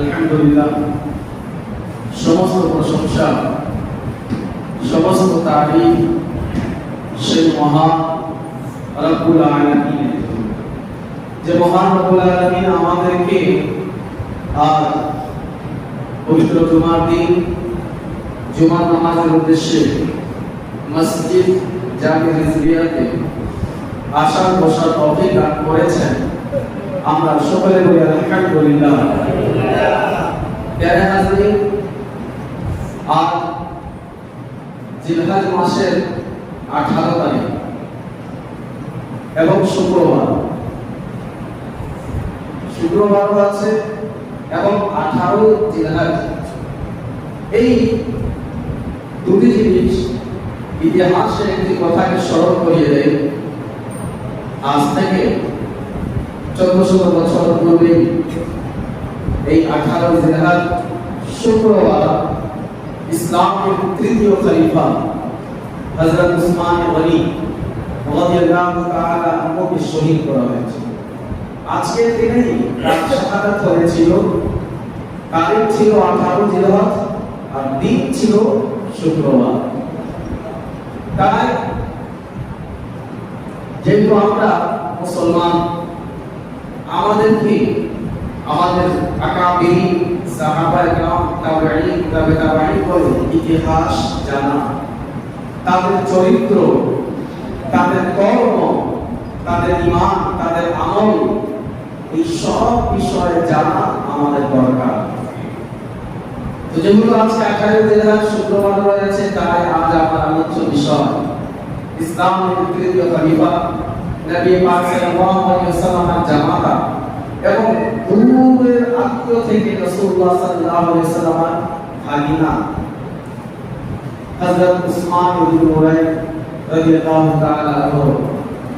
আলহামদুলিল্লাহ, সমস্ত প্রশংসা, সমস্ত তারিফ সেই মহান রব্বুল আলামিন, যে মহান রব্বুল আলামিন আমাদেরকে আজ পবিত্র জুমার দিন জুমার নামাজের উদ্দেশ্যে মসজিদ জামে রিজভিয়াতে আসার বসার তৌফিক দান করেছেন। আমরা সকলে বলি আলহামদুলিল্লাহ। প্যারে হাজরিন, আজ জিলহজ মাসের 18 তারিখ এবং শুক্রবারও আছে এবং 18 জিলহজ। এই দুটি জিনিস ইতিহাসে একটি কথাকে স্মরণ করিয়ে দেয়। আজ থেকে 1400 বছর পূর্বে এই 18 জিলহজ শুক্রবার ইসলামের তৃতীয় খলিফা হযরত উসমান গনি রাদিয়াল্লাহু তাআলা আনহুকে শহীদ করা হয়েছে। আজকের দিনেই তার শাহাদাত হয়েছিল। তারিখ ছিল 18 জিলহজ আর দিন ছিল শুক্রবার। তাই যেহেতু আমরা মুসলমান, আমাদেরকে আমাদের আকাবির সাহাবায়ে কেরাম, তাবেঈন, তাবে তাবেঈন বলে ইতিহাস জানা, তাদের চরিত্র, তাদের কর্ম, তাদের ঈমান, তাদের আমল, এই সব বিষয়ে জানা আমাদের দরকার। তো যেহেতু আজকে 18 জিলহজ শুক্রবার রয়েছে, তাই আজ আমার আলোচ্য বিষয় ইসলামের তৃতীয় খলিফা নবী পাক সাল্লাল্লাহু আলাইহি ওয়াসাল্লামের জামাতা এবং দূরের আত্মীয় থেকে রাসূলুল্লাহ সাল্লাল্লাহু আলাইহি ওয়াসাল্লামের ভাগিনা হযরত উসমান ইবনে হুরায়রা রাদিয়াল্লাহু তাআলা আনহু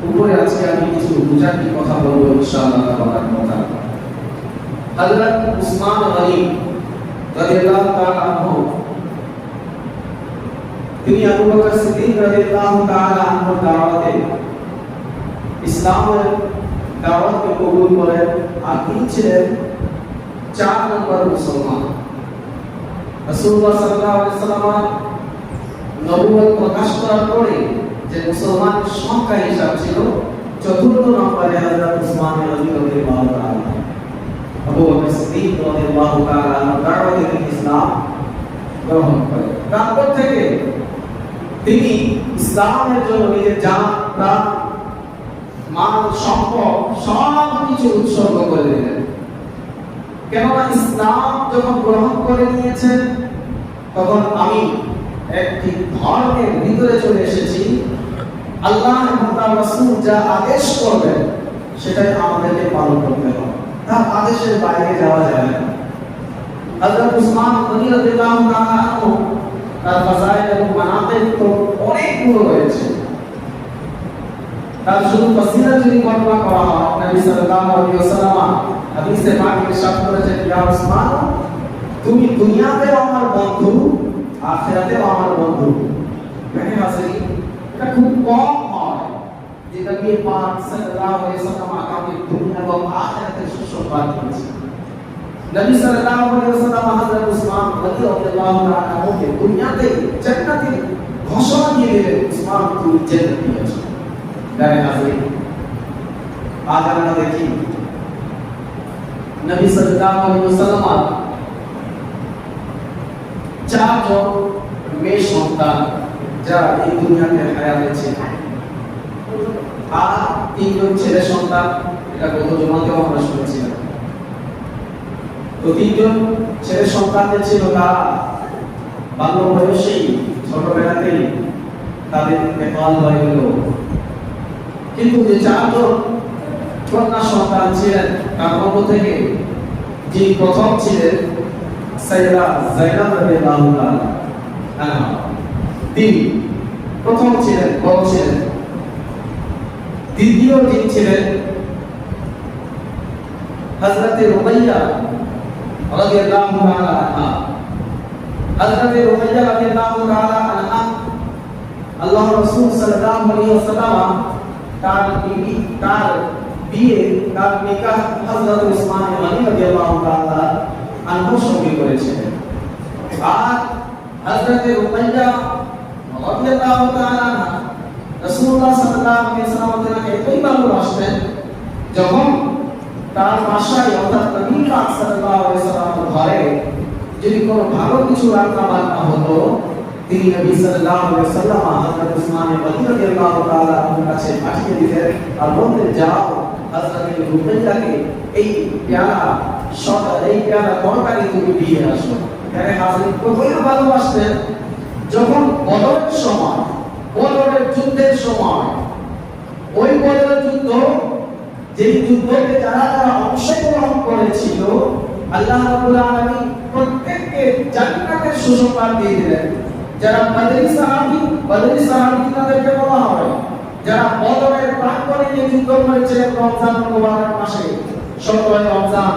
উপরে আজকে আমি কিছু বুঝাতে কথা বলবো ইনশাআল্লাহ তাআলা। হযরত উসমান গনি রাদিয়াল্লাহু তাআলা আনহু তিনি আবু বকর সিদ্দিক রাদিয়াল্লাহু তাআলা আনহুর দাওয়াতে ইসলামের দাওয়াতকে কবুল করেন আর তিনি ছিলেন 4 নম্বর মুসলমান। রাসূলুল্লাহ সাল্লাল্লাহু আলাইহি ওয়াসাল্লাম নবুয়ত প্রকাশ করার পরে যে মুসলমানের সংখ্যা হিসাব ছিল 4th নম্বরে হযরত উসমান গনি রাদিয়াল্লাহু তাআলা। আবু বকর সিদ্দিক রাদিয়াল্লাহু তাআলা আনহু দাওয়াতে ইসলাম গ্রহণ করেন। তারপর থেকে তিনি ইসলামের জন্য নিজের জান, প্রাণ, মাল, সম্পদ সব কিছু উৎসর্গ করে দিলেন। কেননা ইসলাম যখন গ্রহণ করে নিয়েছেন, তখন আমি একটি ধর্মের ভিতরে চলে এসেছি। আল্লাহ এবং তার রাসূল যা আদেশ করবেন সেটাই আমাদেরকে পালন করতে হবে, তার আদেশের বাইরে যাওয়া যাবে না। হযরত উসমান গনি রাদিয়াল্লাহু তাআলা আনহু তার ফাজাইল এবং মানাকিব তো অনেকগুলো রয়েছে। তার শুধু ফজিলত যদি বর্ণনা করা হয়, নবী সাল্লাল্লাহু আলাইহি ওয়াসাল্লাম হাদিসে পাকে ইরশাদ করেছেন, ইয়া উসমান, তুমি দুনিয়াতেও আমার বন্ধু, আখিরাতেও আমার বন্ধু। মানে হাজিরিন, এটা খুব কম হয় যে নবী পাক সাল্লাল্লাহু আলাইহি ওয়াসাল্লাম আমাকে দুনিয়া এবং আখিরাতের সুসংবাদ দিয়েছেন। নবী সাল্লাল্লাহু আলাইহি ওয়াসাল্লাম হযরত উসমান রাদিয়াল্লাহু তাআলা আনহুকে দুনিয়াতে জান্নাতের ঘোষণা দিয়ে দিলেন, উসমান তুমি জান্নাতে আছো। প্যারে হাজিরিন, আজ আমরা দেখি নবী সাল্লাল্লাহু আলাইহি ওয়াসাল্লাম 4 জন মেয়ে সন্তান যারা এই দুনিয়াতে হায়াতে ছিল, আর 3 জন ছেলে সন্তান। এটা গত জুমাতেও আমরা শুনেছিলাম। তো 3 জন ছেলে সন্তানদের ছিল, তারা বাল্য বয়সেই, ছোটবেলাতেই তাদের ইন্তেকাল হয়ে গেল। কিন্তু যে 4 জন কন্যা সন্তান ছিলেন, তার মধ্য থেকে যিনি প্রথম ছিলেন সাইয়্যিদা যায়েনাব রাদিয়াল্লাহু তাআলা আনহা, তিনি প্রথম ছিলেন, বড় ছিলেন। দ্বিতীয় যিনি ছিলেন হযরত রুকাইয়া রাদিয়াল্লাহু তাআলা আনহা। হযরত রুকাইয়া রাদিয়াল্লাহু তাআলা আনহা আল্লাহর রাসূল সাল্লাল্লাহু আলাইহি ওয়াসাল্লাম তার বিবি, তার বিয়ে, তার নিকাহ হযরত উসমান গনি রাদিয়াল্লাহু তাআলা আনহু সঙ্গে করেছিলেন। আর হযরত রুকাইয়া রাদিয়াল্লাহু তাআলা রাসূলুল্লাহ সাল্লাল্লাহু আলাইহি ওয়াসাল্লামকে এতই ভালোবাসতেন, যখন তার বাসায় অর্থাৎ নবী পাক সাল্লাল্লাহু আলাইহি ওয়াসাল্লামের ঘরে যদি কোনো ভালো কিছু রান্না বান্না হতো, তিনি নবী সাল্লাল্লাহু আলাইহি ওয়াসাল্লাম হযরত উসমান গনি রাদিয়াল্লাহু তাআলা এর কাছে পাঠিয়ে দিতেন আর বলতেন, যাও হযরত রুকাইয়াকে এই পেয়ালা তরকারি তুমি দিয়ে আসো। এখানে হাজরত কতই ভালোবাসতেন। যখন বদরের সময়, বদরের যুদ্ধের সময়, ওই বদরের যুদ্ধ, যে যুদ্ধে যারা যারা অংশগ্রহণ করেছিল, আল্লাহ রাব্বুল আলামিন প্রত্যেককে জান্নাতের সুসংবাদ দিয়ে দিলেন। যারা বদরি সাহাবী তাদেরকে বলা হয়, যারা বদরের প্রাঙ্গণে গিয়ে যুদ্ধ করেছিলেন রমজান মুবারক মাসে 17 রমজান,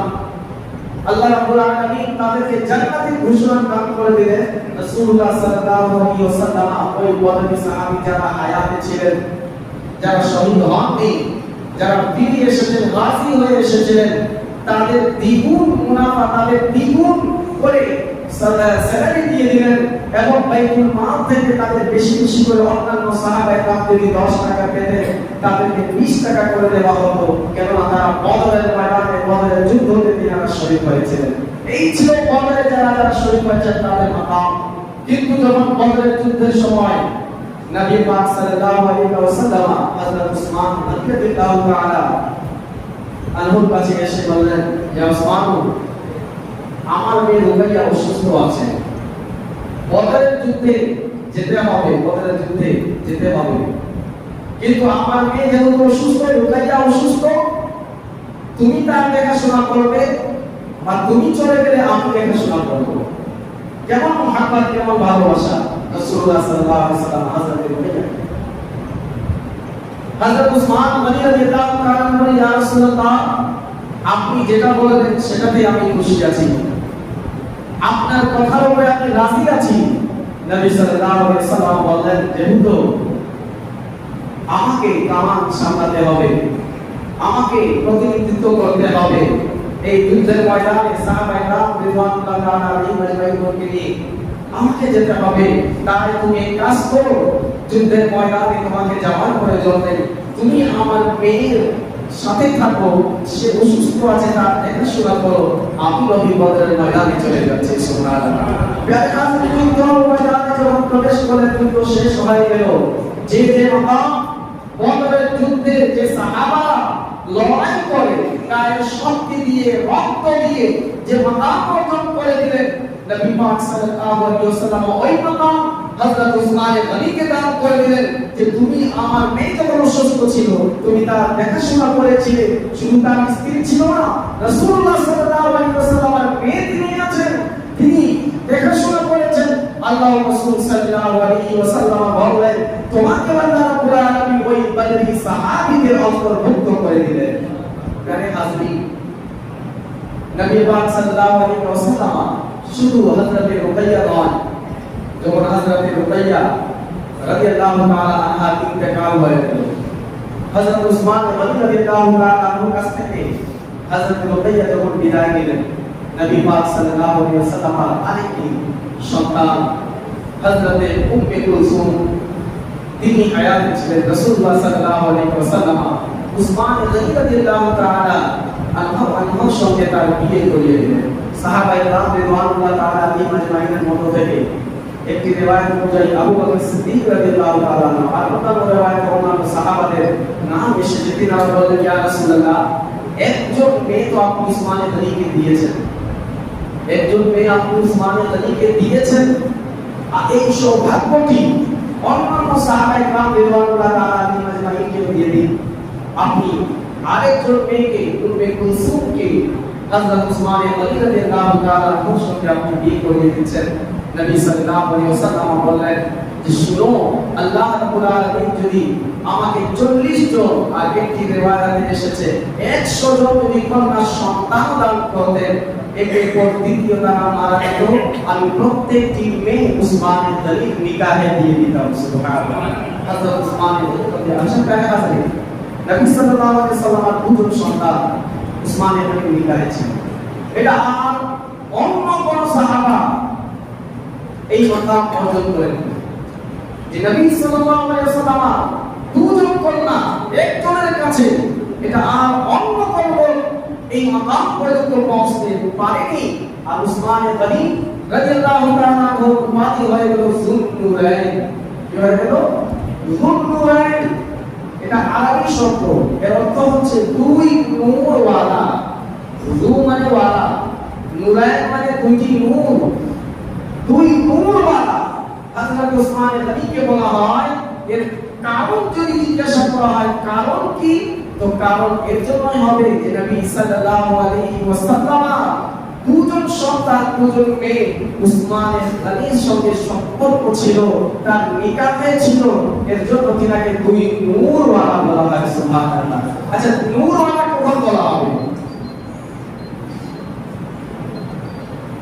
আল্লাহ রাব্বুল আলামিন তাদেরকে জান্নাতের ঘোষণা দান করে দিলেন। রাসূলুল্লাহ সাল্লাল্লাহু আলাইহি ওয়াসাল্লাম ওই বদরি সাহাবী যারা হায়াতে ছিলেন, যারা শহীদ হননি, যারা ফিরে এসেছেন, গাজী হয়ে এসেছিলেন, তাদের দ্বিগুণ মুনাফা, তাদের দ্বিগুণ করে স্যালারি দিয়ে দিলেন এবং বাইতুল মাল থেকে তাদের বেশি বেশি করে অন্যান্য সাহাবায়ে কেরাম যদি 10 টাকা পেতেন, তাদেরকে 20 টাকা করে দেওয়া হতো, কেননা তারা বদরের ময়দানে, বদরের যুদ্ধে তারা শহীদ হয়েছিলেন। এই ছিল বদরে যারা যারা শহীদ হয়েছেন তাদের মাকাম। কিন্তু যখন বদরের যুদ্ধের সময় নবী পাক সাল্লাল্লাহু আলাইহি ওয়াসাল্লাম হযরত উসমান রাদিয়াল্লাহু তাআলা আনহুর কাছে এসে বললেন, ইয়া উসমান, আমার মেয়ে রুকাইয়া অসুস্থ আছে, বদরের যুদ্ধে যেতে হবে, বদরের যুদ্ধে যেতে হবে, কিন্তু আমার মেয়ে যেহেতু অসুস্থ, রুকাইয়া অসুস্থ, তুমি তার দেখাশোনা করবে বা তুমি চলে গেলে আমি দেখাশোনা করব। কেমন মুহাব্বত, কেমন ভালোবাসা রাসূলুল্লাহ সাল্লাল্লাহু আলাইহি ওয়াসাল্লাম হযরত রুকাইয়া। হযরত উসমান গনি রাদিয়াল্লাহু তাআলা বলেন, ইয়া রাসূলুল্লাহ, আপনি যেটা বলবেন সেটাতে আমি খুশি আছি, আপনার কথার উপরে আমি রাজি আছি। নবী সাল্লাল্লাহু আলাইহি ওয়াসাল্লাম বললেন, যেহেতু আমাকে কামান সামলাতে হবে, আমাকে প্রতিনিধিত্ব করতে হবে এই যুদ্ধের ময়দানে, সাহাবায়ে কেরাম রিদওয়ানুল্লাহ তাআলা আলাইহিম আজমাইনকে নিয়ে আমাকে যেতে হবে, তাই তুমি এক কাজ করো, যুদ্ধের ময়দানে তোমাকে যাওয়ার প্রয়োজন নেই, তুমি আমার মেয়ের সাথে থাকো, সে অসুস্থ আছে, তার দেখাশোনা করো, আমি নবী বদরের ময়দানে চলে যাচ্ছি। সুবহানাল্লাহ। প্রিয় হাজরিন, যুদ্ধের ময়দানে যখন প্রবেশ করলেন, যুদ্ধ শেষ হয়ে গেল, যে যে মাকাম বদরের যুদ্ধে যে সাহাবারা লড়াই করে গায়ের শক্তি দিয়ে, রক্ত দিয়ে যে মাকাম অর্জন করে দিলেন, নবী পাক সাল্লাল্লাহু আলাইহি ওয়াসাল্লাম ওই মাকাম হযরত উসমান গনিকে দান করে দিলেন, যে তুমি আমার মেয়ে যখন অসুস্থ ছিল, তুমি তার দেখাশোনা করেছিলে, শুধু তার স্ত্রী ছিল না, রাসূলুল্লাহ সাল্লাল্লাহু আলাইহি ওয়াসাল্লামের মেয়ে তিনি আছেন, তিনি দেখাশোনা করেছেন। আল্লাহ রাসূল সাল্লাল্লাহু আলাইহি ওয়াসাল্লাম বললেন, তোমাকে আল্লাহ রাব্বুল আলামিন ওই বদরি সাহাবীদের অন্তর্ভুক্ত করে দিলেন। প্রিয় হাজরিন, নবী পাক সাল্লাল্লাহু আলাইহি ওয়াসাল্লাম শুধু হযরত রুকাইয়া নয়, যখন হযরত রুকাইয়া রাদিয়াল্লাহু তাআলা আনহা ইন্তেকাল হয়ে গেল, হযরত উসমান গনি রাদিয়াল্লাহু তাআলা আনহুর কাছ থেকে হযরত রুকাইয়া যখন বিদায় নিলেন, নবী পাক সাল্লাল্লাহু আলাইহি ওয়াসাল্লাম আরেকটি সন্তান হযরত উম্মে কুলসুম, তিনি হায়াতে ছিলেন, রাসূলুল্লাহ সাল্লাল্লাহু আলাইহি ওয়াসাল্লাম উসমান গনি রাদিয়াল্লাহু তাআলা আনহুর সঙ্গে তার বিয়ে করিয়ে দিলেন। সাহাবায়ে কেরাম রিদওয়ানুল্লাহ তাআলা আলাইহিম আজমাইনের মধ্যে থেকে একটি রিওয়ায়াত অনুযায়ী আবু বকর সিদ্দিক রাদিয়াল্লাহু তাআলা আনহু আর অন্যান্য রিওয়ায়াতে অন্যান্য সাহাবাদের নাম এসেছে, তিনারা বললেন, ইয়া রাসূলুল্লাহ, একজন মেয়ে তো আপনি উসমান গনিকে দিয়েছেন, একজন মেয়ে আপনি উসমান গনিকে দিয়েছেন, আর এই সৌভাগ্যটি অন্যান্য সাহাবায়ে কেরাম রিদওয়ানুল্লাহ তাআলা আলাইহিম আজমাইনকে দিয়ে দিন, আপনি আরেকজন মেয়েকে উম্মে কুলসুমকে হযরত উসমান গনি রাদিয়াল্লাহু তাআলা আনহুর সঙ্গে আপনি বিয়ে করিয়ে দিচ্ছেন। নবী সাল্লাল্লাহু আলাইহি ওয়াসাল্লাম বললেন যে, শুনো, আল্লাহ রাব্বুল আলামিন যদি আমাকে 40 জন, আর একটি রিওয়ায়াতে এসেছে 100 জন যদি কন্যা সন্তান দান করতেন, একের পর দ্বিতীয় তারা মারা যেত, আমি প্রত্যেকটি মেয়ে উসমান গনির নিকাহে দিয়ে দিতাম। সুবহানাল্লাহ। হযরত উসমান গনি রাদিয়াল্লাহু তাআলা নবী সাল্লাল্লাহু আলাইহি ওয়াসাল্লামের দুজন সন্তান উসমান গনির নিকাহে ছিল। এটা আর অন্য কোন সাহাবা এই মাকাম অর্জন করেন যে নবী সাল্লাল্লাহু আলাইহি ওয়াসাল্লাম দুজন কন্যা একজনের কাছে, এটা আর অন্য কোন এই মাকাম পর্যন্ত পৌঁছতে পারেনি। আর উসমান গনি রাদিয়াল্লাহু তাআলা আনহু উপাধি হয়ে গেল যুন্নুরাইন। কি হয়ে গেল? যুন্নুরাইন। এটা আরবি শব্দ, এর অর্থ হচ্ছে দুই নূর ওয়ালা। যু মানে ওয়ালা, নুরাইন মানে দুইটি নূর, দুই নূর ওয়ালা। হযরত উসমান গনিকে বলা হয়, এর কারণ যদি জিজ্ঞাসা করা হয় কারণ কি, তো কারণ এর জন্যই হবে যে নবী সাল্লাল্লাহু আলাইহি ওয়াসাল্লাম দুজন সন্তান, দুজন মেয়ে উসমানের গনির সঙ্গে সম্পর্ক ছিল, তার নিকাহে ছিল, এর জন্য তিনাকে দুই নূরওয়ালা বলা হয়। সুবহানাল্লাহ। আচ্ছা, নূরওয়ালা কখন বলা হবে?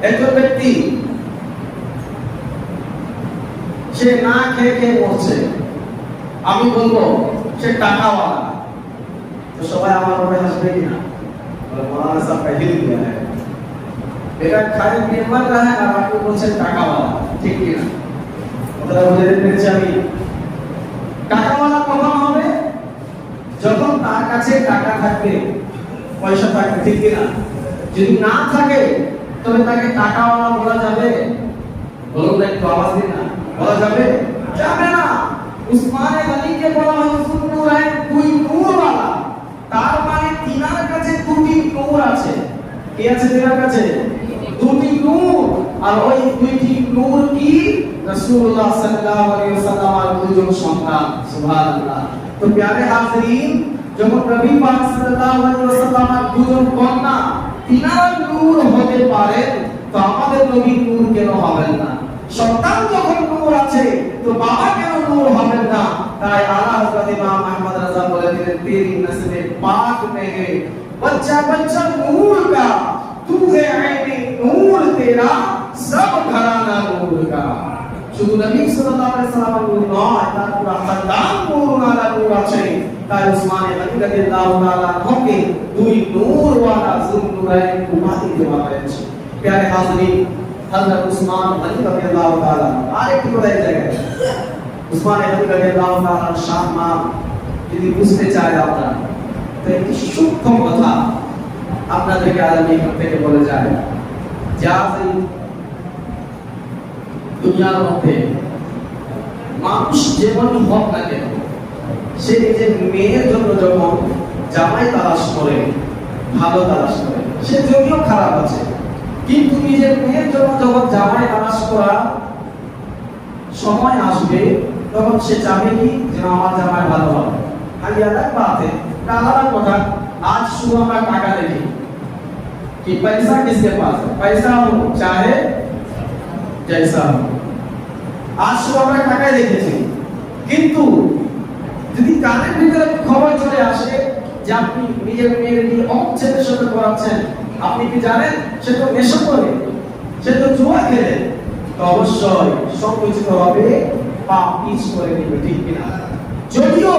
একজন ব্যক্তি সে না খেয়ে খেয়ে মরছে, আমি বলবো সে টাকাওয়ালা, তো সবাই আমার উপরে হাসবে কিনা? বলে মৌলানা সাহেব পहले दिया है, এটা খালি নির্মাণ রাখা আর আপনি বলছেন টাকাওয়ালা, ঠিক কি না? ওটা বুঝে পেরেছি আমি। টাকাওয়ালা কখন হবে? যখন তার কাছে টাকা থাকবে, পয়সা থাকবে, ঠিক কি না? যদি না থাকে তবে তাকে টাকাওয়ালা বলা যাবে? বলুন না, একটু আওয়াজ দিন না। বলা যাবে? যাবে না। উসমান গনিকে বলা হয় যুন্নুরাইন, দুই নূরওয়ালা। তার মানে তিনার কাছে দুটি নূর আছে। কি আছে তিনার কাছে? দুটি নূর। আর ওই দুইটি নূর কি? রাসূলুল্লাহ সাল্লাল্লাহু আলাইহি ওয়াসাল্লামের দুজন সন্তান। সুবহানাল্লাহ। তো প্যারে হাজরিন, যখন নবী পাক সাল্লাল্লাহু আলাইহি ওয়াসাল্লামের দুজন কন্যা তিনার নূর হতে পারে, তো আমাদের নবীর নূর কেন হবেন না? সন্তান যখন নূর আছে, তো বাবা কেন নূর হবেন না? তাই আলা হযরত ইমাম আহমদ রাজা বলে দিলেন, তেরি নসলে পাক মে হে बच्चा बच्चा नूर का, तू है आईने नूर तेरा, सब घराना नूर का। শুধু নবী সাল্লাল্লাহু আলাইহি ওয়াসাল্লাম নূর নয়, তার পুরো খানদান নূর আলা নূর আছে। তাই উসমান গনি রাদিয়াল্লাহু তাআলা আনহুকে দুই নূরওয়ালা যুন্নুরাইন উপাধি দেওয়া হয়েছে। প্যারে হাজরিন, হযরত উসমান গনি রাদিয়াল্লাহু তাআলা আরেকটি বড় জায়গা, উসমান গনি রাদিয়াল্লাহু তাআলা সম্মান যদি বুঝতে চায় আপনারা, তো একটি সূক্ষ্ম কথা আপনাদেরকে আজ আমি এখান থেকে বলে যাই। যা দুনিয়ার মধ্যে মানুষ যেমনই হোক না কেন, সে নিজের মেয়ের জন্য যখন জামাই তালাশ করে, ভালো তালাশ করে, সে যদিও খারাপ আছে, কিন্তু নিজের মেয়ের জন্য যখন জামাই তালাশ করা সময় আসবে, তখন সে চাবে কি যে আমার জামাই ভালো হবে। খালি আলাদা বাতে আলাদা কথা। आज सुबह में टाका देखी कि पैसा किसके पास है, पैसा हो चाहे जैसा हो। आज सुबह में टाका देखेছি, কিন্তু যদি কানের ভিতরে খবর চলে আসে যে আপনি নিজের মেয়ের বিয়ে অমুক ছেলের সাথে করাচ্ছেন, আপনি কি জানেন সে তো নেশা করে, সে তো জুয়া খেলে, তো অবশ্যই সংকুচিত হবে, পাপ পিছ করে দিবে, ঠিক কিনা? যদিও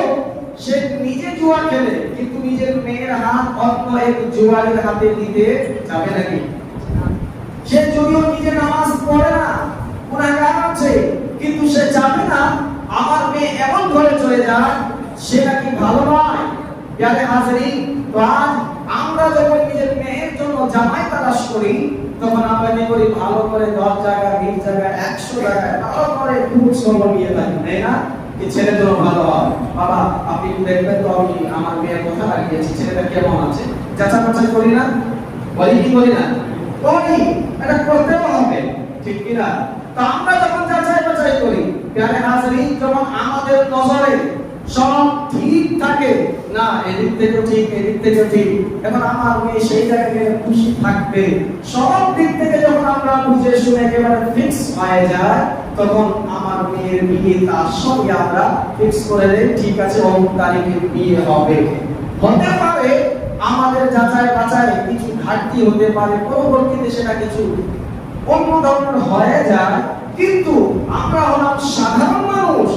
সে নিজে জুয়া খেলে, কিন্তু নিজের মেয়ের হাত অন্য এক জুয়ারির হাতে দিতে যাবে নাকি? সে যদিও নিজে নামাজ পড়ে না, গুনাহগার আছে, কিন্তু সে চাবে না আমার মেয়ে এমন ঘরে চলে যায়, সেটা কি ভালো নয়? প্যারে হাজরিন, তো আজ আমরা যখন নিজের মেয়ের জন্য জামাই তালাশ করি, তখন আমরা কি করি? ভালো করে 10 জায়গা 20 জায়গা 100 জায়গায় ভালো করে খুব সময় নিয়ে থাকি, তাই না? এই ছেলের জন্য ভালো হয়, বাবা আপনি দেখবেন তো আমি আমার মেয়ের কথা লাগিয়েছি, ছেলেটা কেমন আছে, যাচাই বাছাই করি না? বলি কি বলি না? করি, এটা করতেও হবে, ঠিক কি না? তো আমরা যখন যাচাই বাছাই করি, প্যারে হাজরিন, যখন আমাদের নজরে সব ঠিক থাকে না, এদিক থেকে ঠিক এদিক থেকে ঠিক, এখন আমার মেয়ে সেই জায়গায় খুশি থাকবে, সব দিক থেকে যখন আমরা বুঝে শুনে একেবারে ফিক্স হয়ে যায়, তখন আমার মেয়ের বিয়ে তার সঙ্গে আমরা ফিক্স করে দেই, ঠিক আছে অমুক তারিখে বিয়ে হবে। হতে পারে আমাদের যাচাই বাছাই কিছু ঘাটতি হতে পারে, পরবর্তীতে সেটা কিছু অন্য ধরনের হয়ে যায়, কিন্তু আমরা হলাম সাধারণ মানুষ,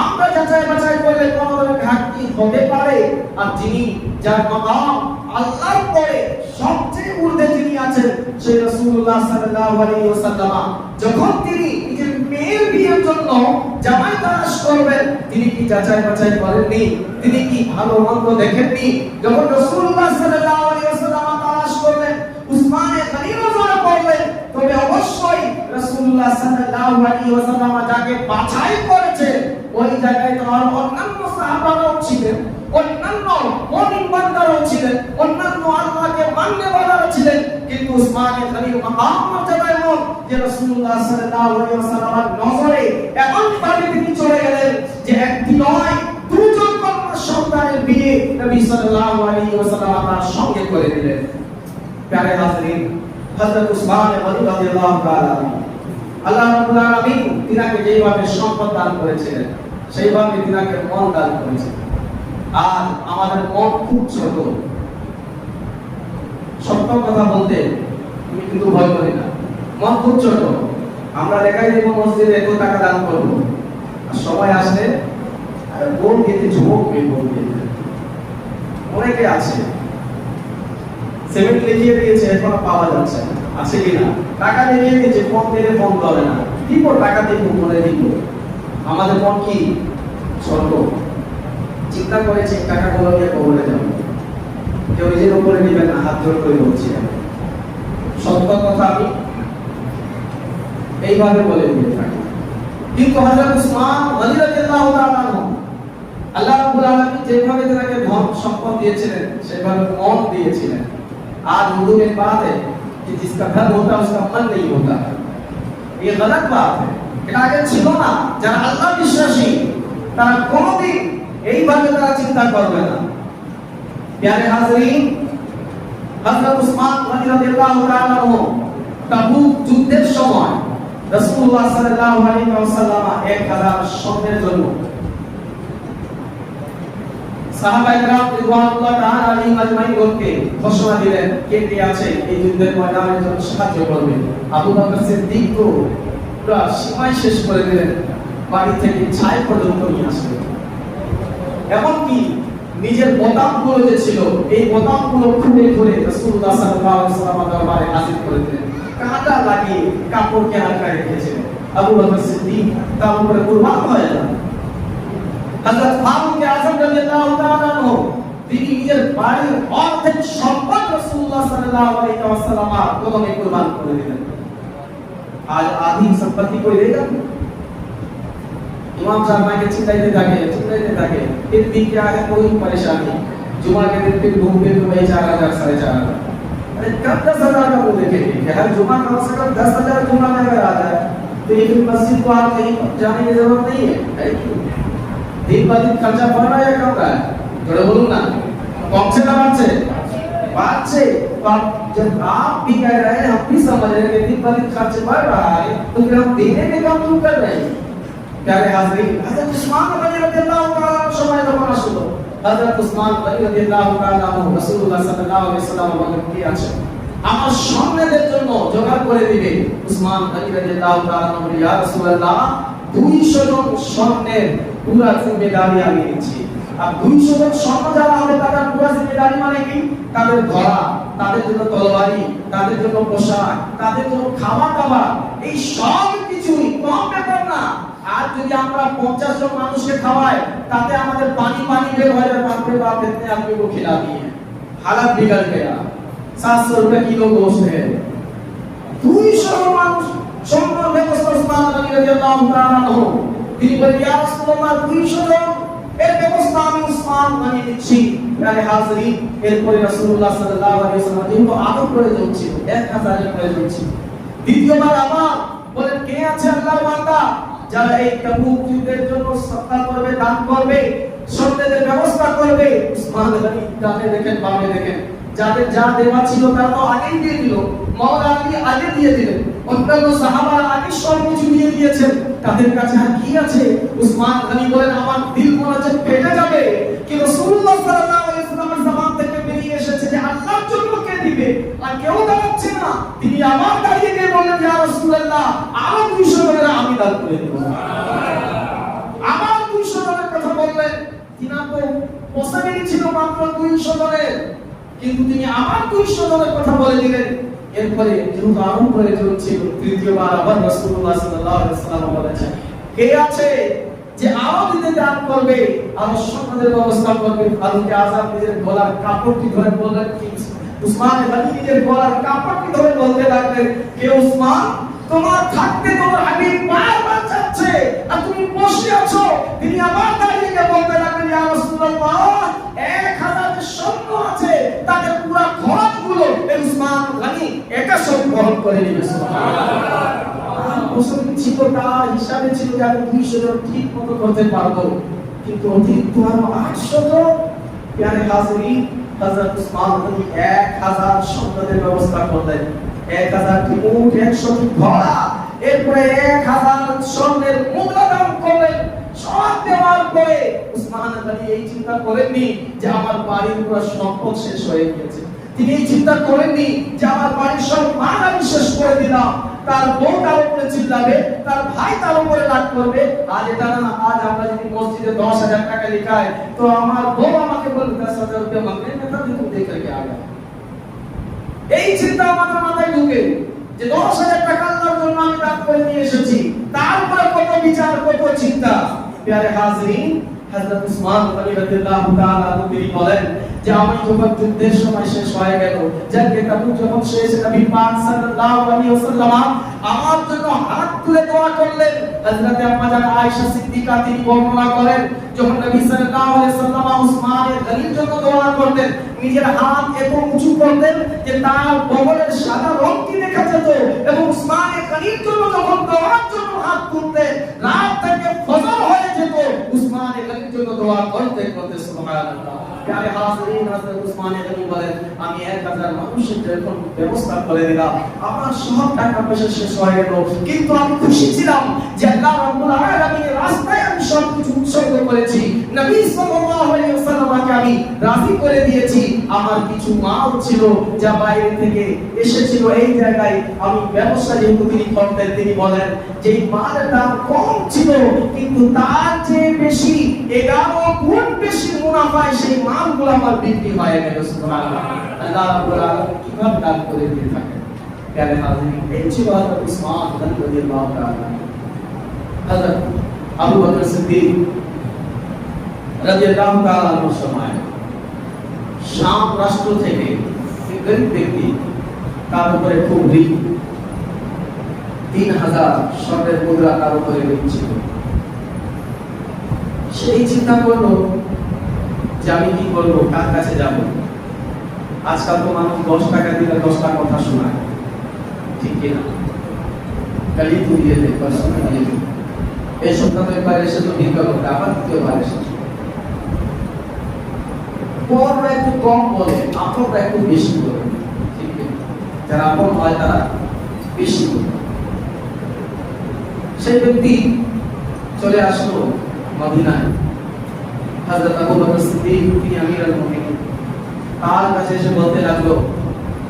আমরা যাচাই বাছাই করলে কোনো ধরনের ঘাটতি হতে পারে। আর যিনি যার মাকাম আল্লাহর পরে সবচেয়ে ঊর্ধ্বে যিনি আছেন সেই রাসূলুল্লাহ সাল্লাল্লাহু আলাইহি ওয়াসাল্লাম। যখন তিনি নিজের মেয়ের বিয়ের জন্য জামাই তালাশ করবেন, তিনি কি যাচাই বাছাই করেননি? তিনি কি ভালো মন্দ দেখেননি? যখন রাসূলুল্লাহ সাল্লাল্লাহু আলাইহি ওয়াসাল্লাম তালাশ করলেন, উসমানে গনি নজরে পড়লেন, তবে অবশ্যই রাসূলুল্লাহ সাল্লাল্লাহু আলাইহি ওয়াসাল্লাম যাকে বাছাই করেছে ওই জায়গায় তো আর অন্যান্য সাহাবারাও ছিলেন, অন্যান্য মুমিন বান্দারাও ছিলেন, অন্যান্য আল্লাহকে মাননেওয়ালারা ছিলেন, কিন্তু উসমানে গনির মাকাম মর্যাদা এমন যে রাসূলুল্লাহ সাল্লাল্লাহু আলাইহি ওয়াসাল্লামের নজরে এমন ভাবে তিনি চলে গেলেন যে একটি নয় দুজন কন্যা সন্তানের বিয়ে নবী সাল্লাল্লাহু আলাইহি ওয়াসাল্লাম তার সঙ্গে করে দিলেন। প্যারে হাজরিন, হযরত উসমান গনি রাদিয়াল্লাহু তাআলা আল্লাহ রাব্বুল আলামিন তিনাকে যেভাবে সম্পদ দান করেছিলেন সেইভাবে তিনাকে মন দান করেছেন। আর আমাদের মন খুব ছোট, সত্য কথা বলতে আমি কিন্তু ভয় করি না, মন খুব ছোট। আমরা দেখাই দেব মসজিদে এত টাকা দান করবো, আর সময় আসলে বোন দিতে ঝোঁক বোন দিতে অনেকে আছে সিমেন্ট লিখিয়ে দিয়েছে এখনো পাওয়া যাচ্ছে না, আছে কিনা? টাকা লিখিয়ে দিয়েছে, ফোন দিলে ফোন ধরে না, দিব টাকা দিব মনে দিব। আমাদের মন কি ছোট, চিন্তা করেছে টাকাগুলো নিয়ে কবরে যাবো, কেউ নিজের উপরে নেবেন না, হাত জোর করে বলছি। সত্য কথা আমি এইভাবে বলে দিয়ে থাকি। কিন্তু হযরত উসমান গনি রাদিয়াল্লাহু তাআলা আল্লাহ রাব্বুল আলামিন যেভাবে তাকে ধন সম্পদ দিয়েছিলেন সেভাবে মন দিয়েছিলেন। आज उर्दू में बात है कि जिसका घर होता है उसका मन नहीं होता, ये गलत बात है। এটা আগে ছিল না। যারা আল্লাহ বিশ্বাসী তারা কোনোদিন এইভাবে তারা চিন্তা করবে না। প্যারে হাজরিন, হযরত উসমান গনি রাদিয়াল্লাহু তাআলা তাবুক যুদ্ধের সময় রাসূলুল্লাহ সাল্লাল্লাহু আলাইহি ওয়াসাল্লাম 1000 সৈন্যের জন্য সাহাবায়ে কেরাম রিদওয়ানুল্লাহ তাআলা আলাইহিম আজমাইনকে ঘোষণা দিলেন কে কে আছে এই যুদ্ধের ময়দানের জন্য সাহায্য করবে। আবু বকর সিদ্দিক তো পুরো সীমায় শেষ করে দিলেন, বাড়ি থেকে ছাই পর্যন্ত নিয়ে আসলেন। এমনকি নিজের বোতামগুলো যে ছিল এই বোতামগুলো খুলে খুলে রাসূলুল্লাহ সাল্লাল্লাহু আলাইহি ওয়াসাল্লামের দরবারে হাজির করে দিলেন। কাঁটা লাগিয়ে কাপড়কে হালকা রেখেছিলেন। আবু বকর সিদ্দিক তার উপরে কুরবান হয়ে গেলেন। হযরত ফারুক আযম রাদিয়াল্লাহু তাআলা আনহু তিনি নিজের বাড়ির অর্ধেক সম্পদ রাসূলুল্লাহ সাল্লাল্লাহু আলাইহি ওয়াসাল্লামের কদমে কুরবান করে দিলেন। आज आधी संपत्ति कोई देगा? इमाम साहब मायके चिल्लाते थाके फिर भी क्या है, कोई परेशानी। जुमा के दिन फिर घूम के वही 4000 4,500। अरे कब 10,000 का वो देखेंगे कि हर जुमा कम से कम 10,000 जुमा में अगर आ जाए तो ये फिर मस्जिद को आप कहीं जाने की जरूरत नहीं है। दिन ब दिन खर्चा बढ़ रहा है या कम रहा है? थोड़ा बोलूं ना, कम से कम बात से जब आप भी कह रहे हैं हम भी समझ रहे हैं कि दिन ब दिन खर्च बढ़ रहा है तो फिर हम देने में काम क्यों कर रहे हैं? प्यारे हाज़रीन, हज़रत उस्मान गनी রাদিয়াল্লাহু তাআলা সময় যখন আসলো, হযরত উসমান গনি রাদিয়াল্লাহু তাআলা রাসূলুল্লাহ সাল্লাল্লাহু আলাইহি ওয়াসাল্লাম বলেন কি আছে আমার সৈন্যদের জন্য জোগাড় করে দিবে। উসমান গনি রাদিয়াল্লাহু তাআলা বলেন ইয়া রাসূলুল্লাহ 200 জন সৈন্যের পুরো জিম্মেদারি আমি নিচ্ছি। আর 200 জন সৈন্য যারা হবে তাদের পুরো জিম্মেদারি মানে কি? তাদের ঘোড়া, তাদের জন্য তরবারি, তাদের জন্য পোশাক, তাদের জন্য খাওয়া দাওয়া, এই সব কিছুই কম ব্যাপার না। আর যদি আমরা 50 জন মানুষকে খাওয়াই তাতে আমাদের পানি বের হয়ে যাবে, বাপরে বাপ इतने आदमी को खिला दिए, हालत बिगड़ गया, 700 रुपए किलो गोश्त है। 200 মানুষ সম্পূর্ণ ব্যবস্থা উসমান গনি রাদিয়াল্লাহু তাআলা আনহু তিনি বলেন ইয়া রাসূলুল্লাহ 200 জন এর ব্যবস্থা আমি উসমান গনি নিচ্ছি। প্রিয় হাজরিন, এরপরে রাসূলুল্লাহ সাল্লাল্লাহু আলাইহি ওয়াসাল্লাম কিন্তু আরো প্রয়োজন ছিল, 1000 এর প্রয়োজন ছিল। দ্বিতীয়বার আবার বলেন কে আছে আল্লাহর বান্দা যারা এই তাবুক যুদ্ধের জন্য সদকা করবে, দান করবে, সৈন্যদের ব্যবস্থা করবে? উসমান গনি ডানে দেখেন বামে দেখেন, যাদের যা দেওয়া ছিল তারা তো আগেই দিয়ে দিল, মাওলা আলী আগে দিয়ে দিলেন, অন্যান্য সাহাবারা আগে সব কিছু দিয়ে দিয়েছেন, তাদের কাছে আর কি আছে? উসমান গনি বলেন আমার দিল মনে হচ্ছে ফেটে যাবে কি রাসূলুল্লাহ সাল্লাল্লাহু আলাইহি ওয়াসাল্লামের জবান থেকে বেরিয়ে এসেছে যে আল্লাহর জন্য কে দিবে, আর কেউ দাঁড়াচ্ছে না। তিনি আবার দাঁড়িয়ে গিয়ে বললেন ইয়া রাসূলুল্লাহ আরো 200 জনের আমি দান করে দেব। আবার 200 জনের কথা বললেন, তিনার তো পোশাকেরই ছিল মাত্র 200 জনের, কিন্তু তিনি আবার 200 জনের কথা বলে দিলেন। এরপরে যেহেতু আরো প্রয়োজন ছিল, তৃতীয়বার আবার রাসূলুল্লাহ সাল্লাল্লাহু আলাইহি ওয়াসাল্লাম বলেছেন, কে আছে যে আরো দিতে দান করবে, আরো সম্মানের ব্যবস্থা করবে? ফারুক আযম নিজের গলার কাপড়টি ধরে বললেন, কি উসমান গনি নিজের গলার কাপড়টি ধরে বলতে লাগলেন, কে উসমান, তোমার থাকতে তোমার হাবিব বারবার যাচ্ছে আর তুমি বসে আছো। তিনি আবার দাঁড়িয়ে গিয়ে বলতে লাগলেন, ইয়া রাসূলুল্লাহ, 1000 যে সৈন্য আছে তাদের পুরো খরচগুলো এই উসমান গনি একা সব বহন করে নেবে। সুবহানাল্লাহ। মুসলিম ছিল, তার হিসাবে ছিল যে আমি 200 জন ঠিক মতো করতে পারবো, কিন্তু অতিরিক্ত আরো 800 জন। প্রিয় হাজিরিন, হযরত উসমান গনি 1000 সৈন্যদের ব্যবস্থা করলেন। 1000 টি উট, 100 টি ঘোড়া, এরপরে 1000 স্বর্ণের মুদ্রা দান করলেন। সব দেওয়ার পরে উসমান গনি এই চিন্তা করেননি যে আমার বাড়ির পুরো সম্পদ শেষ হয়ে গেছে। তিনি এই চিন্তা করেননি যে আমার বাড়ির সব মাল আমি শেষ করে দিলাম, তার বউ তার উপরে চিল্লাবে, তার ভাই তার উপরে রাগ করবে। আজ এটা না, আজ আমরা যদি মসজিদে 10,000 টাকা লিখাই তো আমার বউ আমাকে বলবে 10,000 रुपया मांगने में था, तुम देख करके आ गया। এই চিন্তা আমাদের মাথায় ঢুকে যে 10,000 টাকা আল্লাহর জন্য আমি দান করে নিয়ে এসেছি, তারপরে কত বিচার, কত চিন্তা। প্রিয় হাজিরিন, হযরত উসমান গনি রাদিয়াল্লাহু তাআলা তিনি বলেন যে আমি যখন যুদ্ধের সময় শেষ হয়ে গেল, জঙ্গে তাবুক যখন শেষ, নবী পাক সাল্লাল্লাহু আলাইহি ওয়াসাল্লাম আমার জন্য হাত তুলে দোয়া করলেন। হযরত আম্মা জান আয়েশা সিদ্দিকা তিনি বর্ণনা করেন, যখন নবী সাল্লাল্লাহু আলাইহি ওয়াসাল্লাম উসমান গনির জন্য দোয়া করতেন, নিজের হাত এত উঁচু করতেন যে তার বগলের সাদা রংটি দেখা যেত, এবং উসমান গনির জন্য যখন দোয়ার জন্য হাত তুলতেন, রাত থেকে ফজর হয়ে যেত উসমান গনির জন্য দোয়া করতে করতে। সুবহানাল্লাহ। প্রিয় হাজিরিন, হযরত উসমান গনি বলেন, আমি 1000 মানুষের যখন ব্যবস্থা করে দিলাম, আমার সব টাকা পয়সা শেষ হয়ে গেল, কিন্তু আমি খুশি ছিলাম যে আল্লাহ রাব্বুল আলামিনের রাস্তায় আমি সব কিছু উৎসর্গ করেছি, নবী সাল্লাল্লাহু আলাইহি ওয়াসাল্লামকে আমি রাজি করে দিয়েছি। আমার কিছু মাল ছিল যা বাইরে থেকে এসেছিল, এই জায়গায় আমি ব্যবসা যেহেতু তিনি করতেন, তিনি বলেন যে মালের দাম কম ছিল, কিন্তু তার চেয়ে বেশি 11 গুণ বেশি মুনাফায় সেই মালগুলো আমার বিক্রি হয়ে গেল। সুবহানাল্লাহ। আল্লাহ রাব্বুল আলামিন কিভাবে দান করে দিয়ে থাকেন। প্রিয় হাজিরিন, এই ছিল হযরত উসমান গনি রাদিয়াল্লাহু তাআলা। হযরত আবু বকর সিদ্দিক রাদিয়াল্লাহু তাআলা এর সময় শাম রাষ্ট্র থেকে এক গরিব ব্যক্তি, তার উপরে খুব ঋণ, 3000 স্বর্ণের মুদ্রা তার উপরে ঋণ ছিল। সেই চিন্তা করলো যে আমি কি করবো, কার কাছে যাব। আজকাল তো মানুষ 10 টাকা দিলে 10টা কথা শোনায়, ঠিক কিনা? কালি তো দিয়ে দে, পয়সা দিয়ে দে, এই সপ্তাহে একবার এসে তো ভিক্ষা করতে, আবার দ্বিতীয়বার এসেছে। পররা একটু কম বলে, আপনরা একটু বেশি বলে, ঠিক কিনা? যারা আপন হয় তারা বেশি বলে। সেই ব্যক্তি চলে আসলো মদিনায়। হযরত আবু বকর সিদ্দিক তিনি আমিরুল মুমিনিন, তার কাছে এসে বলতে লাগলো,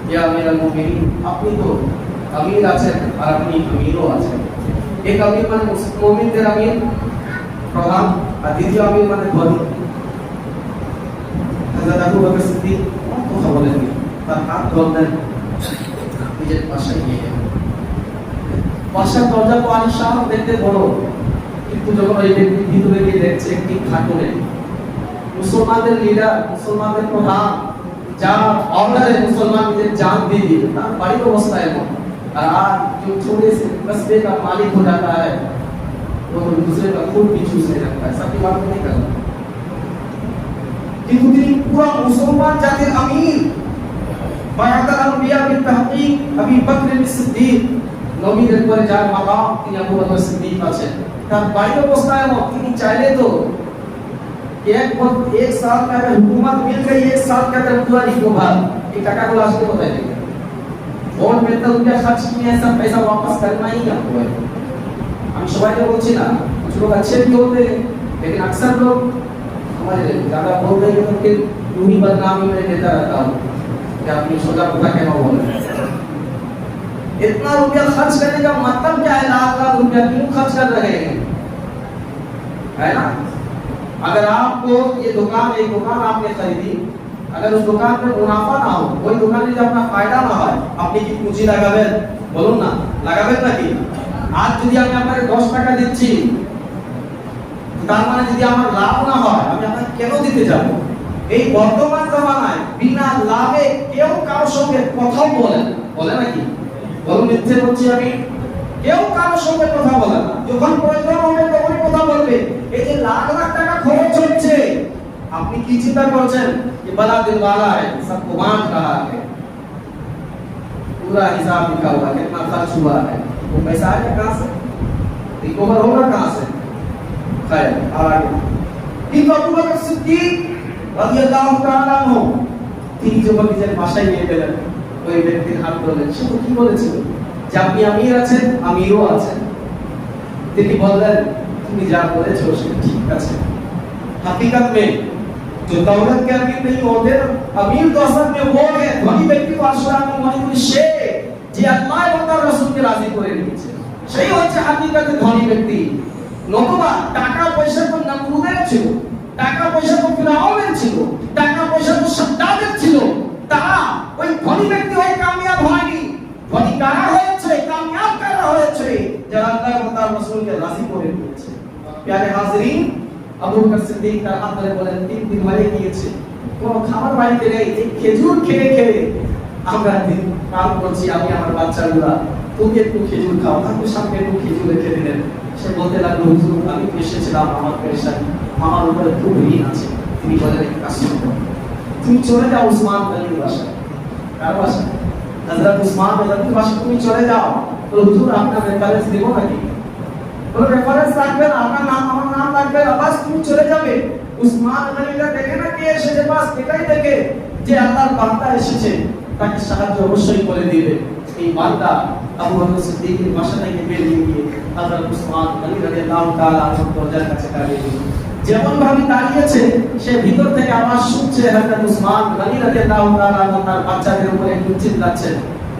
ইয়া আমিরুল মুমিনিন, আপনি তো আমির আছেন আর আপনি আমিরও আছেন। এক আমির মানে মুমিনদের আমির প্রধান, আর দ্বিতীয় আমির মানে ধনী। হযরত আবু বকর সিদ্দিক কথা বলেননি, তার হাত ধরলেন, নিজের পাশে নিয়ে গেলেন। পাশের দরজা তো আলিশান, দেখতে বড়, কিন্তু যখন ওই ব্যক্তি ভিতরে গিয়ে দেখছে একটি খাটুনে মুসলমানদের লিডার, মুসলমানদের প্রধান, যার অর্ডারে মুসলমানদের জান দিয়ে দিল, তার বাড়ির অবস্থা এমন। আর जो छोटे से कस्बे का मालिक हो जाता है वो दूसरे का खून भी चूसने लगता है। सबकी बात नहीं करता, কিন্তু তিনি পুরো মুসলমান জাতির আমির। বায়াতাল আম্বিয়া বিল তাহকিক আবু বকর সিদ্দিক, নবীদের পরে যার মাকাম তিনি আবু বকর সিদ্দিক আছেন। তার বাড়ির অবস্থা এমন, তিনি চাইলে তো एक साल का अगर हुकूमत मिल गई, 1 साल के अंदर पूरा रिकवर, ये टाका को लास्ट को बताइए, वोट मिलता रुपया खर्च किया, सब पैसा वापस करना ही आपको है। हम सवाल ये बोलते ना, कुछ लोग अच्छे भी होते हैं, लेकिन अक्सर लोग हमारे ज्यादा बोल रहे हैं कि यूं ही बदनामी में देता रहता हूँ कि आपने सोचा पता क्या बोल रहे हैं। इतना रुपया खर्च करने का मतलब क्या है? लाख लाख रुपया क्यों खर्च कर रहे हैं, है ना? अगर आपको ये दुकान, एक दुकान आपने खरीदी, अगर उस दुकान में मुनाफा ना हो, कोई दुकान में अपना फायदा ना হয়, আপনি কি পুঁজি লাগাবেন? বলুন না, লাগাবেন নাকি? আজ যদি আমি আপনাকে 10 টাকা দিচ্ছি, তার মানে যদি আমার লাভ না হয়, আমি আপনাকে কেন দিতে যাব? এই বর্তমান জামানায় বিনা লাভে কেউ কারোর সঙ্গে কথা বলে নাকি? বলুন, মিথ্যে বলছি আমি? কেউ কারোর সঙ্গে কথা বলে না। যখন প্রয়োজন হবে তখনই কথা বলবে। এই যে লাখ লাখ টাকা খরচ হচ্ছে, আপনি কি চিন্তা করছেন कि बड़ा दिल वाला है, सबको बांट रहा है, पूरा हिसाब लिखा हुआ है, कितना खर्च हुआ है, वो पैसा आएगा कहां से? रिकवर होगा कहां से? खैर, आगे কিন্তু আবু বকর সিদ্দিক রাদিয়াল্লাহু তাআলা আনহু তিনি যখন নিজের বাসায় নিয়ে গেলেন, ওই ব্যক্তির হাত ধরলেন। সে তো কি বলেছিল যে আপনি আমির আছেন, আমিরও আছেন। তিনি বললেন তুমি যা বলেছো সেটা ঠিক আছে। हकीकत में जो दौलत के अमीर नहीं होते ना, अमीर तो असल में वो है ধনী ব্যক্তি তো আসলে আমি মনে করি সে যে আল্লাহ এবং তার রাসূলকে রাজি করে নিয়েছে, সেই হচ্ছে হাকিকতে ধনী ব্যক্তি। নতুবা টাকা পয়সা তো নমরুদের ছিল, টাকা পয়সা তো ফিরাউনের ছিল, টাকা পয়সা তো সাদ্দাদের ছিল, তারা ওই ধনী ব্যক্তি হয়ে কামিয়াব হয়নি। ধনী কারা হয়েছে, কামিয়াব কারা হয়েছে? যারা আল্লাহ এবং তার রাসূলকে রাজি করে নিয়েছে। প্যারে হাজিরিন, আবু বকর সিদ্দিক তার হাত ধরে বলেন 3 দিন হয়ে গিয়েছে, কোনো খাবার বাড়িতে নেই, এই খেজুর খেয়ে খেয়ে আমরা দিন পার করছি। আমি আমার বাচ্চাগুলা, তুমি একটু খেজুর খাও, তাকে সামনে একটু খেজুর রেখে দিলেন। সে বলতে লাগলো, হুজুর আমি এসেছিলাম, আমার পেরেশানি, আমার উপরে খুব ঋণ আছে। তিনি বলেন এক কাজ করো, তুমি চলে যাও উসমান গনির বাসায়। কার বাসায়? হযরত উসমান গনির বাসায় তুমি চলে যাও। তো হুজুর আপনার রেফারেন্স দেব নাকি? কোনো রেফারেন্স লাগবে না, আপনার নাম আমার নাম লাগবে না, বাস তুমি চলে যাবে। উসমান গনিরা দেখে না কে এসেছে, বাস এটাই দেখে যে আল্লাহর বান্দা এসেছে, তাকে সাহায্য অবশ্যই করে দিবে। এই বান্দা আবু বকর সিদ্দিকের বাসা থেকে বেরিয়ে গিয়ে হযরত উসমান গনি রাদিয়াল্লাহু তাআলা আনহুর দরজার কাছে দাঁড়িয়ে গেল। যেমন ভাবে দাঁড়িয়েছে, সে ভিতর থেকে আওয়াজ শুনছে হযরত উসমান গনি রাদিয়াল্লাহু তাআলা আনহু তার বাচ্চাদের উপরে একটু চিল্লাচ্ছেন।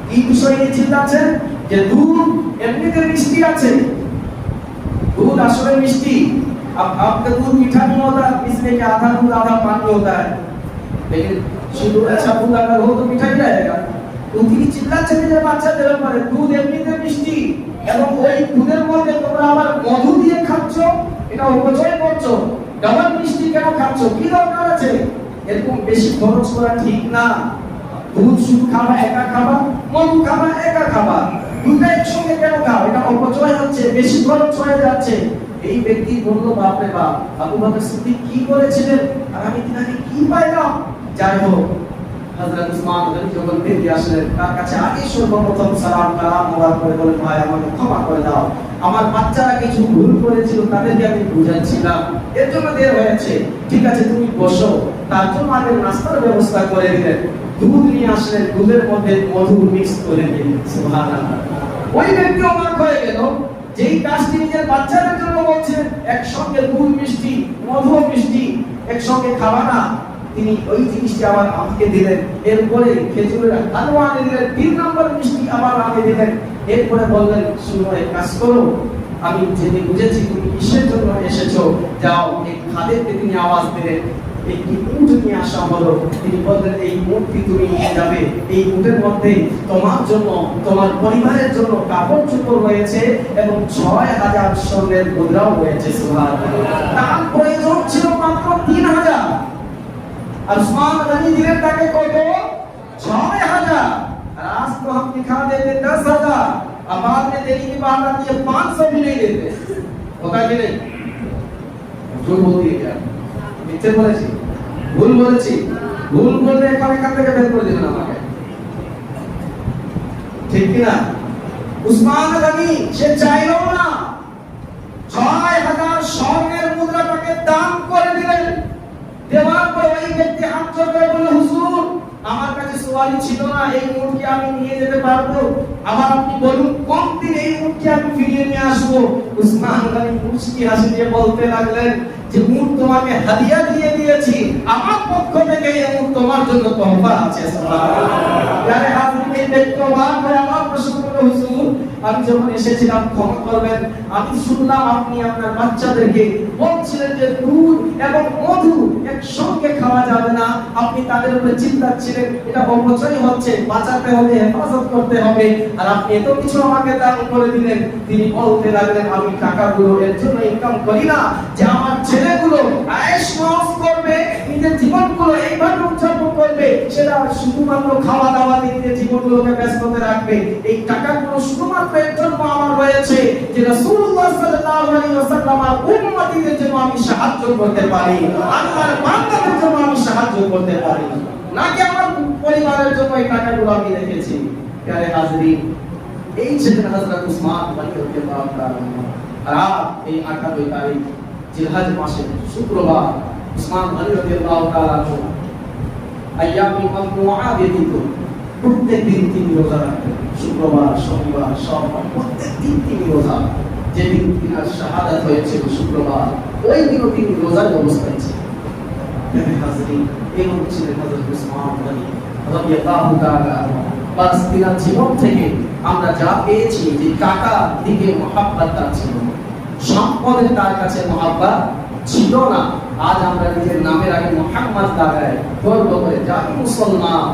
কি বিষয় নিয়ে চিল্লাচ্ছেন? যে দুধ এমনিতে মিষ্টি আছে, दूध असली मिष्टी, अब आपका दूध मीठा नहीं होता, इसलिए कि आधा दूध आधा पानी होता है, लेकिन शुद्ध अच्छा दूध अगर हो तो मीठा ही रहेगा। तो তিনি চিল্লাচ্ছেন যে বাচ্চাদের উপরে, দুধ এমনিতে মিষ্টি এবং ওই দুধের মধ্যে তোমরা আবার মধু দিয়ে খাচ্ছ, এটা অপচয় করছো, ডাবল মিষ্টি কেন খাচ্ছ, কি দরকার আছে? এরকম বেশি খরচ করা ঠিক না। দুধ শুধু খাবা একা খাবা, মধু খাবা একা খাবা, দুটো একসঙ্গে কেন খাও? এটা অপচয় হচ্ছে, বেশি খরচ হয়ে যাচ্ছে। এই ব্যক্তি বলল, বাপ রে বাপ, আবু বকর সিদ্দিক কি করেছিলেন আর আমি তাকে কি পাইলাম? যাই হোক, হযরত উসমান গনি যখন বেরিয়ে আসলেন, তার কাছে আগে সর্বপ্রথম সালাম কালাম হওয়ার পরে বলেন, ভাই আমাকে ক্ষমা করে দাও, আমার বাচ্চারা কিছু ভুল করেছিল, তাদেরকে আমি বুঝাচ্ছিলাম, এর জন্য দেরি হয়েছে। ঠিক আছে তুমি বসো। তার জন্য আগে নাস্তার ব্যবস্থা করে দিলেন, দুধ নিয়ে আসলেন, দুধের মধ্যে মধু মিক্স করে দিলেন। সুবহানাল্লাহ। ওই ব্যক্তি অবাক হয়ে গেল, যেই কাজটি নিজের বাচ্চাদের জন্য বলছেন, একসঙ্গে দুধ মিষ্টি, মধু মিষ্টি একসঙ্গে খাওয়া না, তিনি ওই জিনিসটি আবার আমাকে দিলেন। এরপরে খেজুরের হালুয়া দিলেন, 3 নম্বর মিষ্টি আবার আমাকে দিলেন। এরপরে বললেন, শুনো এক কাজ করো, আমি জেনে বুঝেছি তুমি কিসের জন্য এসেছো, যাও এই খাদেরকে তিনি আওয়াজ দিলেন, একটি উট নিয়ে আসা হলো। তিনি বললেন, এই উটটি তুমি নিয়ে যাবে, এই উটের মধ্যে তোমার জন্য, তোমার পরিবারের জন্য কাপড় চোপড় রয়েছে এবং 6000 স্বর্ণের মুদ্রাও রয়েছে। সুবহানাল্লাহ। তার প্রয়োজন ছিল মাত্র 3000, আর উসমান গনি দিলেন তাকে কত? 6000। आज तो हम दिखा देते 10,000, अब बाद में देने की बात आती है 500 भी नहीं देते, होता कि नहीं? झूठ बोलती है क्या? মিথ্যে বলেছি, ভুল বলেছি, ভুল বললে এখান থেকে বের করে দিবেন আমাকে, ঠিক কি না? উসমান গনি সে চাইলো না, 6000 স্বর্ণের মুদ্রাটাকে দান করে দিলেন। দেওয়ার পর ওই ব্যক্তি হাত জোড় করে বলল, হুজুর আমার কাছে সওয়ালই ছিল না, এই উটকে আমি নিয়ে যেতে পারবো, আবার আপনি বলুন কোন দিন এই উটকে আমি ফিরিয়ে নিয়ে আসবো। উসমান গনি মুস্কি হাসি দিয়ে বলতে লাগলেন যে উট তোমাকে হাদিয়া দিয়ে দিয়েছি, আমার পক্ষ থেকে এই উট তোমার জন্য তোহফা আছে। সুবহানাল্লাহ। যারা হাজির এই ব্যক্তি অবাক হয়ে আমার প্রশ্ন করল, হুজুর আমি যখন এসেছিলাম ক্ষমা করবেন। আমি শুনলাম আপনি আপনার বাচ্চাদেরকে বলছিলেন যে দুধ এবং মধু একসঙ্গে খাওয়া যাবে না, আপনি তাদের উপরে চিল্লাচ্ছিলেন এটা অপচয় হচ্ছে, বাঁচাতে হবে, হেফাজত করতে হবে, আর আপনি এত কিছু আমাকে দান করে দিলেন। তিনি বলতে লাগলেন আমি টাকাগুলো এর জন্য ইনকাম করি না যে আমার ছেলেগুলো আয়েশ মাফ করবে, নিজের জীবনগুলো এইভাবে উদযাপন করবে, সেটা শুধুমাত্র খাওয়া দাওয়া দিয়ে জীবনগুলোকে ব্যস্ততে রাখবে। এই টাকাগুলো শুধুমাত্র এর জন্য আমার রয়েছে যে রাসূলুল্লাহ সাল্লাল্লাহু আলাইহি ওয়াসাল্লামের উম্মতীদের জন্য আমি সাহায্য করতে পারি, আমার বান্দাদের জন্য আমি সাহায্য করতে পারি, নাকি আমার পরিবারের জন্য এই টাকাগুলো আমি রেখেছি। প্রিয় হাজরিন, এই ছিলেন হযরত উসমান রাদিয়াল্লাহু তাআলা। আর এই 28 তারিখ জিলহজ মাসের শুক্রবার উসমান রাদিয়াল্লাহু তাআলা আইয়ামুল মামনুআ ব্যতীত প্রত্যেক দিন তিনি রোজা রাখতেন। শুক্রবার, শনিবার, সোমবার প্রত্যেক দিন তিনি রোজা। যেদিন তিনার শাহাদাত হয়েছিল শুক্রবার, ওই দিনও তিনি রোজার অবস্থায় ছিলেন। হাজরিন, এই হচ্ছিলেন হযরত উসমান রাদিয়াল্লাহু তাআলা। বাস তিনার জীবন থেকে আমরা যা পেয়েছি যে টাকার দিকে মহাব্বত তার ছিল, সম্পদের তার কাছে মহাব্বত ছিল না। আজ আমরা নিজের নামের আগে মুহাম্মদ লাগাই গর্ব করে যাই মুসলমান,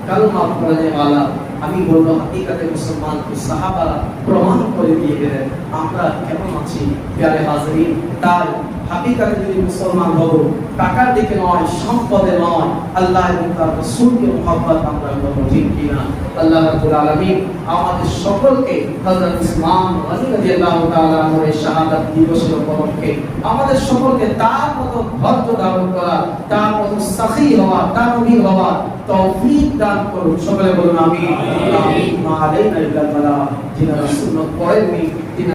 কালমা পড়নে वाला। আমি বলবো হাকিকতে মুসলমান কি সাহাবারা প্রমাণ করে দিয়ে গেলেন আমরা কেমন আছি। প্রিয় হাজরিন, তাই হাকিকতে যদি মুসলমান হব টাকার দিকে নয়, সম্পদে নয়, আল্লাহ এবং তার রাসূলকে মহব্বত আমরা করব, ঠিক কি না? আল্লাহ রাব্বুল আলামিন আমাদের সকলকে হযরত উসমান রাদিয়াল্লাহু তাআলা এর শাহাদাত দিবসের উপলক্ষে আমাদের সকলকে তার মতো ধৈর্য ধারণ করা, তার মতো সাখী হওয়া, তানবীর হওয়া তৌফিক দান করুন। সকলে বলুন আমিন। আমিন। মা আলাইনা ইল্লাল বালাগ। যিনি সুন্নাত পড়েননি